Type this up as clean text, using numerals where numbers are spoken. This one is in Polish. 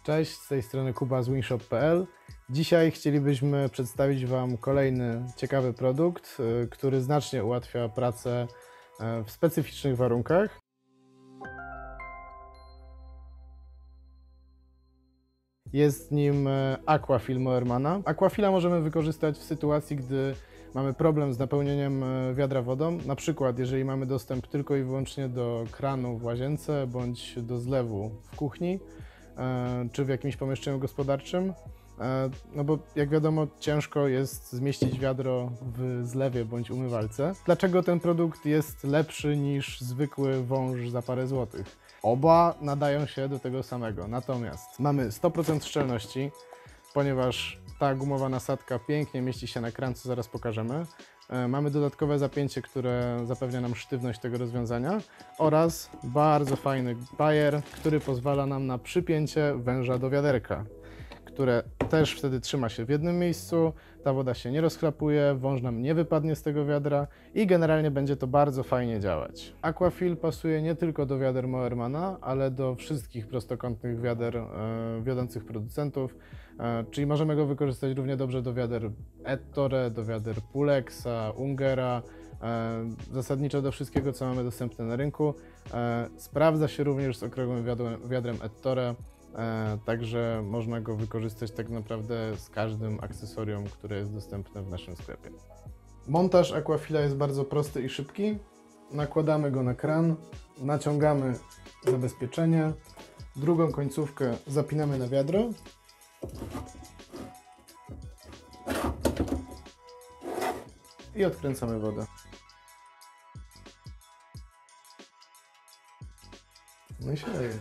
Cześć, z tej strony Kuba z winshop.pl. Dzisiaj chcielibyśmy przedstawić Wam kolejny ciekawy produkt, który znacznie ułatwia pracę w specyficznych warunkach. Jest nim Aquafil Moermana. Aquafila możemy wykorzystać w sytuacji, gdy mamy problem z napełnieniem wiadra wodą. Na przykład, jeżeli mamy dostęp tylko i wyłącznie do kranu w łazience bądź do zlewu w kuchni czy w jakimś pomieszczeniu gospodarczym. No bo jak wiadomo, ciężko jest zmieścić wiadro w zlewie bądź umywalce. Dlaczego ten produkt jest lepszy niż zwykły wąż za parę złotych? Oba nadają się do tego samego, natomiast mamy 100% szczelności, ponieważ ta gumowa nasadka pięknie mieści się na kran, co zaraz pokażemy. Mamy dodatkowe zapięcie, które zapewnia nam sztywność tego rozwiązania oraz bardzo fajny bajer, który pozwala nam na przypięcie węża do wiaderka, które też wtedy trzyma się w jednym miejscu, ta woda się nie rozchlapuje, wąż nam nie wypadnie z tego wiadra i generalnie będzie to bardzo fajnie działać. Aquafil pasuje nie tylko do wiader Moermana, ale do wszystkich prostokątnych wiader wiodących producentów, czyli możemy go wykorzystać równie dobrze do wiader Ettore, do wiader Pulexa, Ungera, zasadniczo do wszystkiego, co mamy dostępne na rynku. Sprawdza się również z okrągłym wiadrem Ettore. Także można go wykorzystać tak naprawdę z każdym akcesorium, które jest dostępne w naszym sklepie. Montaż Aquafila jest bardzo prosty i szybki. Nakładamy go na kran, naciągamy zabezpieczenie, drugą końcówkę zapinamy na wiadro i odkręcamy wodę. No i się leje.